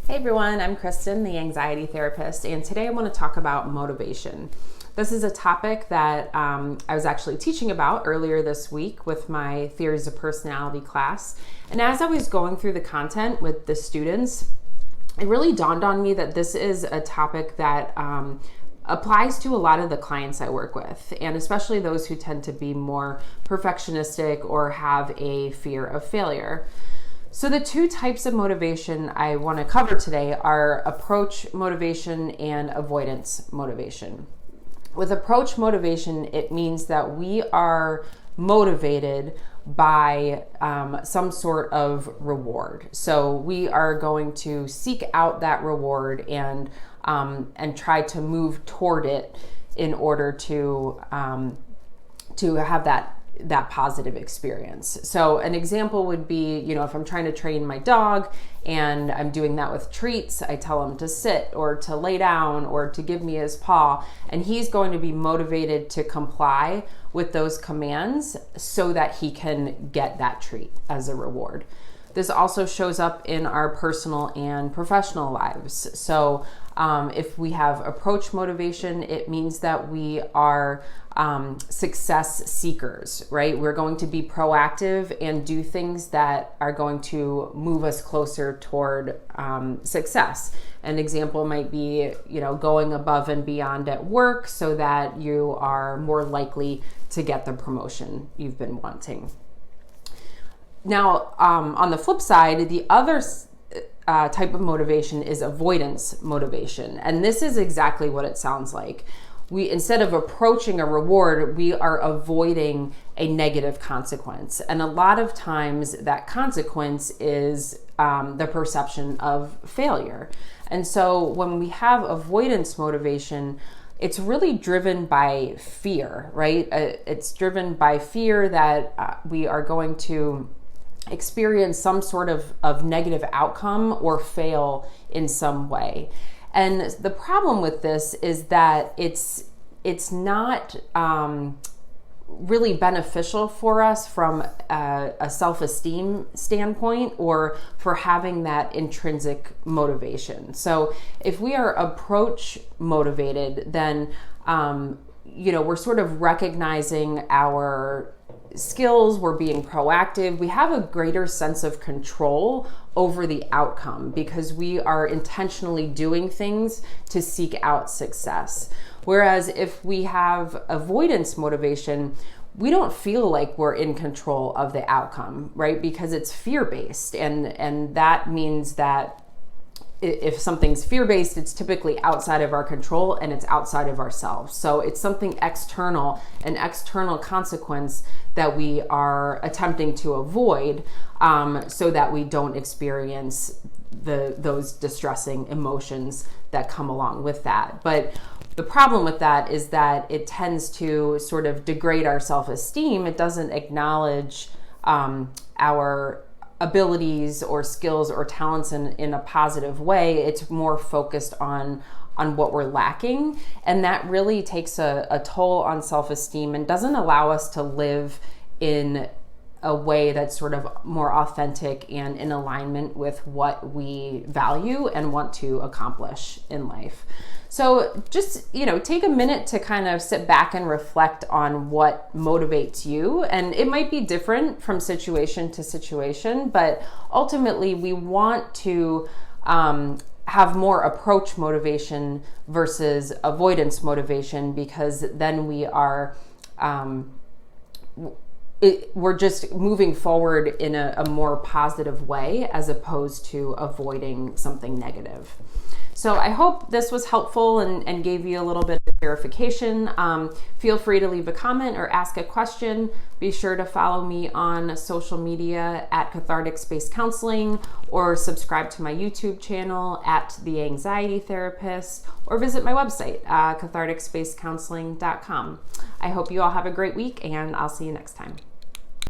Hey everyone, I'm Kristen, the anxiety therapist, and today I want to talk about motivation. This is a topic that I was actually teaching about earlier this week with my Theories of Personality class. And as I was going through the content with the students, it really dawned on me that this is a topic that applies to a lot of the clients I work with, and especially those who tend to be more perfectionistic or have a fear of failure. So the two types of motivation I want to cover today are approach motivation and avoidance motivation. With approach motivation, it means that we are motivated by some sort of reward. So we are going to seek out that reward and try to move toward it in order to have that positive experience. So an example would be, if I'm trying to train my dog and I'm doing that with treats, I tell him to sit or to lay down or to give me his paw, and he's going to be motivated to comply with those commands so that he can get that treat as a reward. This also shows up in our personal and professional lives. So if we have approach motivation, it means that we are success seekers, right? We're going to be proactive and do things that are going to move us closer toward success. An example might be, going above and beyond at work so that you are more likely to get the promotion you've been wanting. Now, on the flip side, the other type of motivation is avoidance motivation. And this is exactly what it sounds like. Instead of approaching a reward, we are avoiding a negative consequence. And a lot of times that consequence is the perception of failure. And so when we have avoidance motivation, it's really driven by fear, right? It's driven by fear that we are going to experience some sort of negative outcome or fail in some way. And the problem with this is that it's not really beneficial for us from a self-esteem standpoint or for having that intrinsic motivation. So if we are approach motivated, then we're sort of recognizing our skills, we're being proactive, we have a greater sense of control over the outcome because we are intentionally doing things to seek out success. Whereas if we have avoidance motivation, we don't feel like we're in control of the outcome, right? Because it's fear-based, and that means that if something's fear-based, it's typically outside of our control and it's outside of ourselves. So it's something external, an external consequence that we are attempting to avoid so that we don't experience those distressing emotions that come along with that. But the problem with that is that it tends to sort of degrade our self-esteem. It doesn't acknowledge our abilities or skills or talents in a positive way. It's more focused on what we're lacking, and that really takes a toll on self-esteem and doesn't allow us to live in a way that's sort of more authentic and in alignment with what we value and want to accomplish in life. So just, take a minute to kind of sit back and reflect on what motivates you. And it might be different from situation to situation, but ultimately we want to have more approach motivation versus avoidance motivation, because then we are we're just moving forward in a more positive way as opposed to avoiding something negative. So I hope this was helpful and gave you a little bit of clarification. Feel free to leave a comment or ask a question. Be sure to follow me on social media at Cathartic Space Counseling, or subscribe to my YouTube channel at The Anxiety Therapist, or visit my website, catharticspacecounseling.com. I hope you all have a great week, and I'll see you next time.